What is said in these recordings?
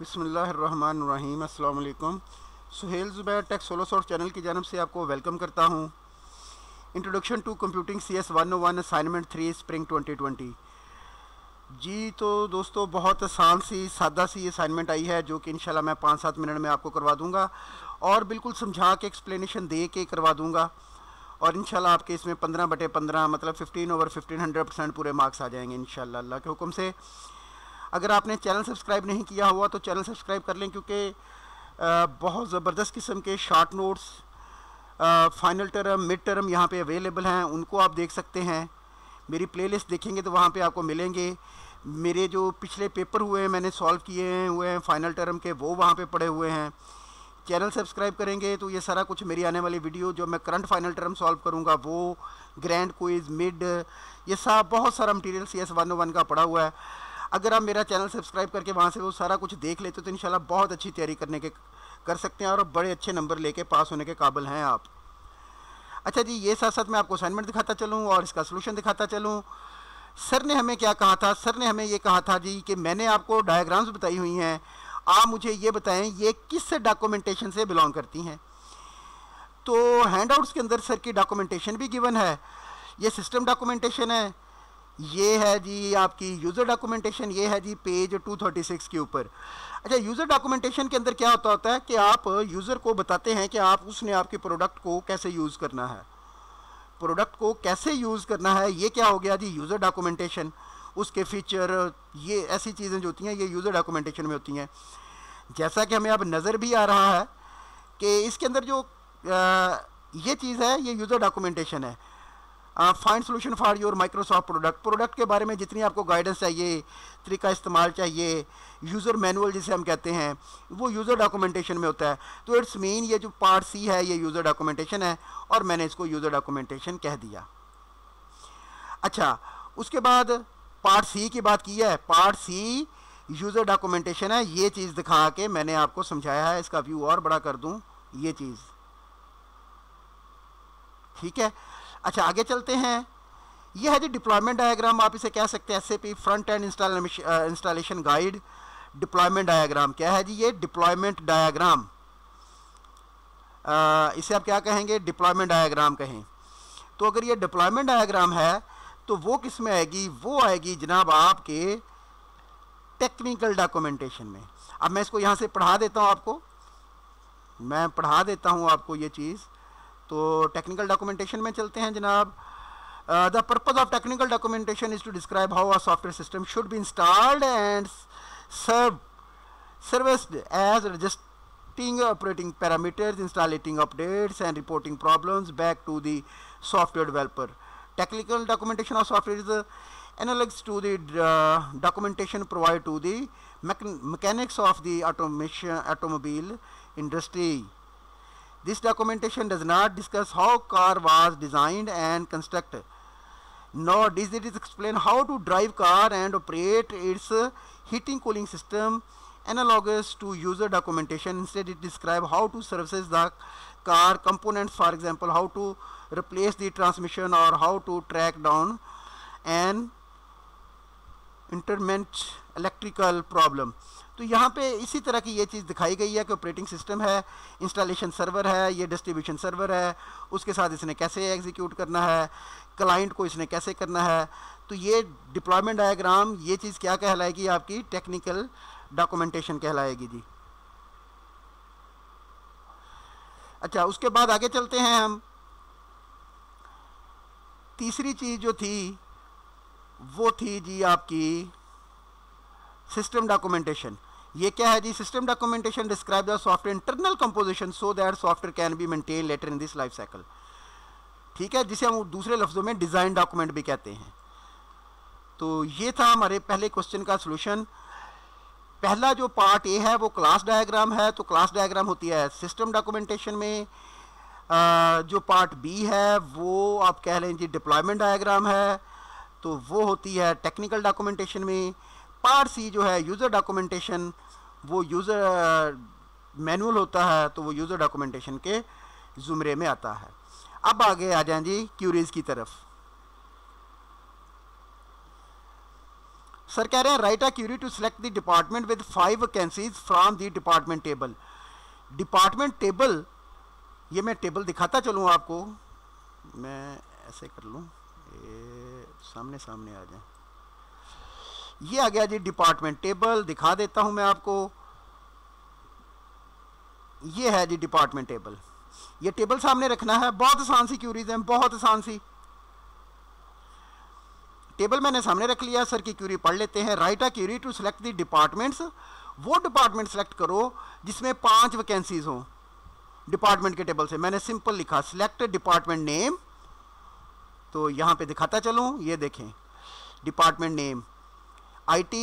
बिस्मिल्लाहिर्रहमानिर्रहीम। अस्सलाम वालेकुम। Suhail Zubair tech solo soft channel की जानब से आपको वेलकम करता हूँ। Introduction to computing CS 101 assignment 3 spring 2020। जी तो दोस्तों, बहुत आसान सी सादा सी असाइनमेंट आई है जो कि इंशाल्लाह मैं 5-7 मिनट में आपको करवा दूँगा और बिल्कुल समझा के एक्सप्लेनेशन दे के करवा दूँगा। और इंशाल्लाह आपके इसमें 15/15 मतलब 15/15 100% पूरे मार्क्स आ जाएंगे इंशाल्लाह अल्लाह के हुक्म से। अगर आपने चैनल सब्सक्राइब नहीं किया हुआ तो चैनल सब्सक्राइब कर लें, क्योंकि बहुत ज़बरदस्त किस्म के short notes final term mid term यहाँ पे अवेलेबल हैं, उनको आप देख सकते हैं। मेरी प्लेलिस्ट देखेंगे तो वहाँ पे आपको मिलेंगे। मेरे जो पिछले पेपर हुए हैं मैंने सॉल्व किए हुए हैं फाइनल टर्म के, वो वहाँ पे पड़े हुए हैं। चैनल सब्सक्राइब करेंगे तो ये सारा कुछ मेरी आने वाली वीडियो जो मैं करंट फाइनल टर्म सॉल्व करूँगा, वो ग्रैंड क्विज मिड, ये सब बहुत सारा मटीरियल CS 101 का पड़ा हुआ है। अगर आप मेरा चैनल सब्सक्राइब करके वहाँ से वो सारा कुछ देख लेते तो इंशाल्लाह बहुत अच्छी तैयारी कर सकते हैं और बड़े अच्छे नंबर लेके पास होने के काबिल हैं आप। अच्छा जी, ये साथ साथ मैं आपको असाइनमेंट दिखाता चलूँ और इसका सलूशन दिखाता चलूँ। सर ने हमें क्या कहा था? सर ने हमें ये कहा था जी कि मैंने आपको डायग्राम्स बताई हुई हैं, आप मुझे ये बताएं ये किस डॉक्यूमेंटेशन से बिलोंग करती हैं। तो हैंडआउट्स के अंदर सर की डॉक्यूमेंटेशन भी गिवन है। ये सिस्टम डॉक्यूमेंटेशन है, ये है जी आपकी यूज़र डॉक्यूमेंटेशन, ये है जी पेज 236 के ऊपर। अच्छा, यूज़र डॉक्यूमेंटेशन के अंदर क्या होता है कि आप यूज़र को बताते हैं कि आप उसने आपके प्रोडक्ट को कैसे यूज़ करना है, प्रोडक्ट को कैसे यूज़ करना है। ये क्या हो गया जी यूज़र डॉक्यूमेंटेशन। उसके फीचर, ये ऐसी चीज़ें जो होती हैं ये यूज़र डॉक्यूमेंटेशन में होती हैं। जैसा कि हमें अब नज़र भी आ रहा है कि इसके अंदर जो ये चीज़ है ये यूज़र डॉक्यूमेंटेशन है। Find solution for your Microsoft product के बारे में जितनी आपको गाइडेंस चाहिए, तरीका इस्तेमाल चाहिए, यूज़र मैनुअल जिसे हम कहते हैं, वो यूज़र डॉक्यूमेंटेशन में होता है। तो इट्स मीन ये जो पार्ट C है ये यूज़र डॉक्यूमेंटेशन है और मैंने इसको यूज़र डॉक्यूमेंटेशन कह दिया। अच्छा, उसके बाद पार्ट C की बात की है। पार्ट C यूज़र डॉक्यूमेंटेशन है। ये चीज़ दिखा के मैंने आपको समझाया है। इसका व्यू और बड़ा कर दूँ, ये चीज़ ठीक है। अच्छा, आगे चलते हैं। यह है जी डिप्लॉयमेंट डायग्राम, आप इसे कह सकते हैं SAP front end installation guide. Deployment diagram क्या है जी? ये डिप्लॉयमेंट डायग्राम, इसे आप क्या कहेंगे? डिप्लॉयमेंट डायग्राम कहें। तो अगर ये डिप्लॉयमेंट डायग्राम है तो वो किस में आएगी? वो आएगी जनाब आपके टेक्निकल डॉक्यूमेंटेशन में। अब मैं इसको यहाँ से पढ़ा देता हूँ आपको, मैं पढ़ा देता हूँ आपको ये चीज़। तो टेक्निकल डॉक्यूमेंटेशन में चलते हैं जनाब। The purpose of technical documentation is to describe how a software system should be installed and serviced as registering operating parameters, installing updates and reporting problems back to the software developer. Technical documentation of software is analogous to the documentation provided to the mechanics of the automobile industry. This documentation does not discuss how car was designed and constructed, nor does it explain how to drive car and operate its heating cooling system analogous to user documentation. Instead, it describes how to service the car components, for example, how to replace the transmission or how to track down an intermittent electrical problem. तो यहाँ पे इसी तरह की ये चीज़ दिखाई गई है कि ऑपरेटिंग सिस्टम है, इंस्टॉलेशन सर्वर है, ये डिस्ट्रीब्यूशन सर्वर है, उसके साथ इसने कैसे एग्जीक्यूट करना है, क्लाइंट को इसने कैसे करना है। तो ये डिप्लॉयमेंट डायग्राम, ये चीज़ क्या कहलाएगी? आपकी टेक्निकल डॉक्यूमेंटेशन कहलाएगी जी। अच्छा, उसके बाद आगे चलते हैं हम। तीसरी चीज़ जो थी वो थी जी आपकी सिस्टम डॉक्यूमेंटेशन। ये क्या है जी? System documentation describe the software internal composition so that software can be maintain later in this life cycle. ठीक है, जिसे हम दूसरे लफ्ज़ों में डिज़ाइन डॉक्यूमेंट भी कहते हैं। तो ये था हमारे पहले क्वेश्चन का सलूशन। पहला जो पार्ट ए है वो क्लास डायग्राम है। तो क्लास डायग्राम होती है सिस्टम डॉक्यूमेंटेशन में। जो पार्ट बी है वो आप कह लें जी डिप्लॉयमेंट डायग्राम है, तो वो होती है टेक्निकल डॉक्यूमेंटेशन में। पार्ट सी जो है यूज़र डॉक्यूमेंटेशन, वो यूज़र मैनुअल होता है, तो वो यूज़र डॉक्यूमेंटेशन के ज़ुमरे में आता है। अब आगे आ जाएं जी क्यूरीज की तरफ। सर कह रहे हैं write a query to select the department with 5 vacancies from the department table. Department table, ये मैं टेबल दिखाता चलूँ आपको, मैं ऐसे कर लूँ, सामने सामने आ जाए। ये आ गया जी डिपार्टमेंट टेबल, दिखा देता हूँ मैं आपको। ये है जी डिपार्टमेंट टेबल। ये टेबल सामने रखना है, बहुत आसान सी क्यूरीज हैं, बहुत आसान सी। टेबल मैंने सामने रख लिया, सर की क्यूरी पढ़ लेते हैं। Write a query to select the departments, वो डिपार्टमेंट सेलेक्ट करो जिसमें 5 वैकेंसीज हों डिपार्टमेंट के टेबल से। मैंने सिंपल लिखा सिलेक्ट डिपार्टमेंट नेम, तो यहाँ पे दिखाता चलूँ, ये देखें department name IT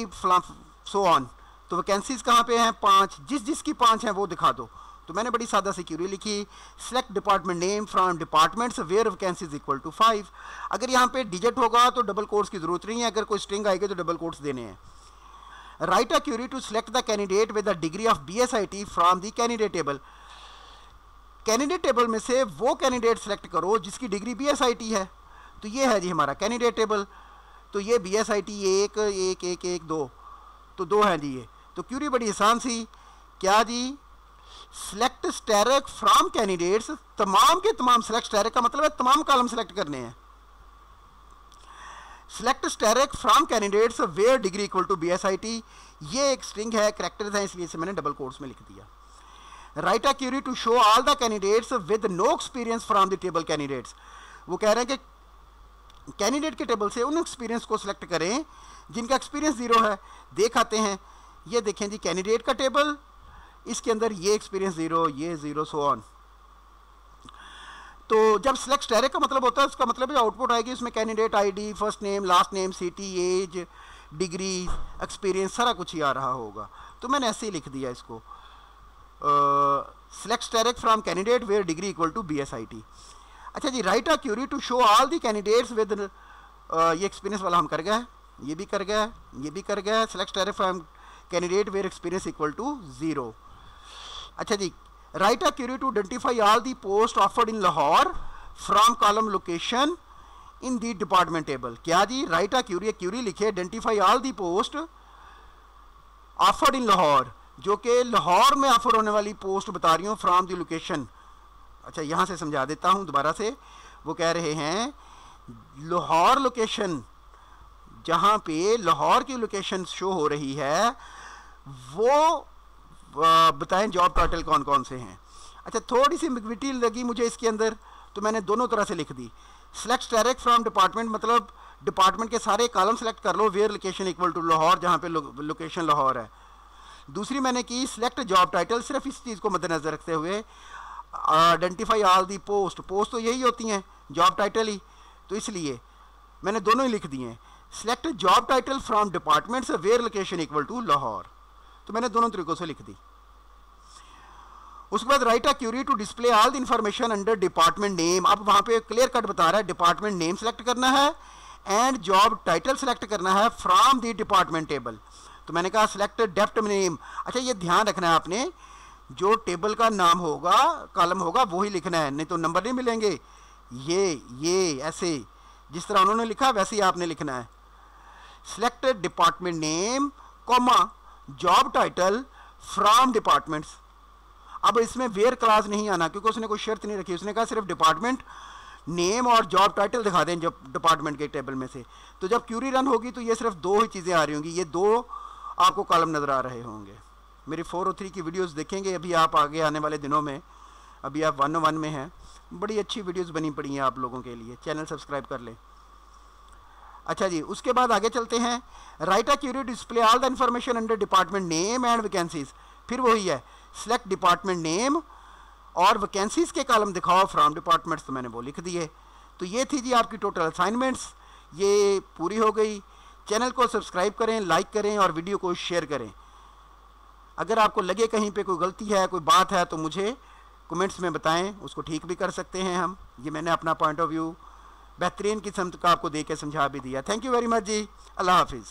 so on. तो वैकेंसीज कहाँ पे हैं? 5, जिसकी 5 हैं वो दिखा दो। तो मैंने बड़ी सादा सी क्यूरी लिखी, select department name from departments where vacancies equal to 5। अगर यहाँ पे डिजिट होगा तो डबल कोट्स की जरूरत नहीं है, अगर कोई स्ट्रिंग आएगी तो डबल कोट्स देने हैं। Write a query to select the candidate with the degree of BSIT from the candidate table. Candidate table में से वो कैंडिडेट सेलेक्ट करो जिसकी डिग्री BSIT है। तो ये है जी हमारा कैंडिडेट टेबल। तो ये BSIT 1 1 1 1 2, तो 2 हैं जी ये। तो क्यूरी बड़ी आसान सी, क्या जी, सिलेक्ट स्टैरिक फ्रॉम कैंडिडेट्स, तमाम के तमाम, सिलेक्ट स्टैरिक का मतलब है तमाम कॉलम सेलेक्ट करने हैं। Select asterisk from candidates where degree equal to BSIT, ये एक स्ट्रिंग है, कैरेक्टर्स हैं, इसलिए इसे मैंने डबल कोट्स में लिख दिया। Write a query to show all the candidates with no experience from the table candidates. वो कह रहे हैं कि कैंडिडेट के टेबल से उन एक्सपीरियंस को सिलेक्ट करें जिनका एक्सपीरियंस 0 है। देख आते हैं, ये देखें जी कैंडिडेट का टेबल, इसके अंदर ये एक्सपीरियंस 0, ये 0, सो ऑन। तो जब सिलेक्ट स्टैरिक का मतलब होता है, उसका मतलब है आउटपुट आएगी उसमें candidate ID, first name, last name, city, age, degree, experience, सारा कुछ ही आ रहा होगा। तो मैंने ऐसे ही लिख दिया इसको, select asterisk from candidate where degree equal to BSIT। अच्छा जी, write a query to show all the candidates with, ये एक्सपीरियंस वाला हम कर गए, ये भी कर गए, ये भी कर गए। Select asterisk from candidate where experience equal to 0। अच्छा जी, write a query to identify all the post offered in Lahore from column location in the department table. क्या जी, राइट अ क्यूरी, क्यूरी लिखे identify all the post offered in Lahore, जो कि लाहौर में offer होने वाली पोस्ट बता रही हूँ फ्रॉम दी लोकेशन। अच्छा, यहाँ से समझा देता हूँ दोबारा से। वो कह रहे हैं लाहौर लोकेशन, जहाँ पे लाहौर की लोकेशन शो हो रही है, वो बताएं जॉब टाइटल कौन कौन से हैं। अच्छा, थोड़ी सी एम्बिग्विटी लगी मुझे इसके अंदर, तो मैंने दोनों तरह से लिख दी। सिलेक्ट स्टैरिक फ्रॉम डिपार्टमेंट, मतलब डिपार्टमेंट के सारे कॉलम सेलेक्ट कर लो where location equal to Lahore, जहाँ पे लोकेशन लाहौर है। दूसरी मैंने की सिलेक्ट जॉब टाइटल, सिर्फ इस चीज़ को मद्देनजर रखते हुए identify all the post, post तो यही होती हैं, जॉब टाइटल ही, तो इसलिए मैंने दोनों ही लिख दिए हैं। Select job title from departments where location equal to Lahore, तो मैंने दोनों तरीकों से लिख दी। उसके बाद write a query to display all the information under department name. अब वहाँ पे क्लियर कट बता रहा है डिपार्टमेंट नेम सेलेक्ट करना है एंड जॉब टाइटल सेलेक्ट करना है फ्रॉम द डिपार्टमेंट टेबल। तो मैंने कहा सिलेक्ट डेप्थ नेम। अच्छा, ये ध्यान रखना है आपने, जो टेबल का नाम होगा, कॉलम होगा, वो ही लिखना है, नहीं तो नंबर नहीं मिलेंगे। ये ऐसे जिस तरह उन्होंने लिखा वैसे ही आपने लिखना है। Select department name comma job title from departments. अब इसमें वेयर क्लास नहीं आना, क्योंकि उसने कोई शर्त नहीं रखी, उसने कहा सिर्फ डिपार्टमेंट नेम और जॉब टाइटल दिखा दें जब डिपार्टमेंट के टेबल में से। तो जब क्यूरी रन होगी तो ये सिर्फ 2 ही चीज़ें आ रही होंगी, ये 2 आपको कॉलम नज़र आ रहे होंगे। मेरी 403 की वीडियोस देखेंगे अभी आप आगे आने वाले दिनों में, अभी आप 101 में हैं, बड़ी अच्छी वीडियोस बनी पड़ी हैं आप लोगों के लिए, चैनल सब्सक्राइब कर लें। अच्छा जी, उसके बाद आगे चलते हैं। Write a query display all the information under department name and vacancies, फिर वही है, सिलेक्ट डिपार्टमेंट नेम और वैकेंसीज के कॉलम दिखाओ फ्रॉम डिपार्टमेंट्स, तो मैंने वो लिख दिए। तो ये थी जी आपकी टोटल असाइनमेंट्स, ये पूरी हो गई। चैनल को सब्सक्राइब करें, लाइक करें और वीडियो को शेयर करें। अगर आपको लगे कहीं पे कोई गलती है, कोई बात है, तो मुझे कमेंट्स में बताएं, उसको ठीक भी कर सकते हैं हम। ये मैंने अपना पॉइंट ऑफ व्यू बेहतरीन किस्म का आपको दे के समझा भी दिया। थैंक यू वेरी मच जी, अल्लाह हाफिज़।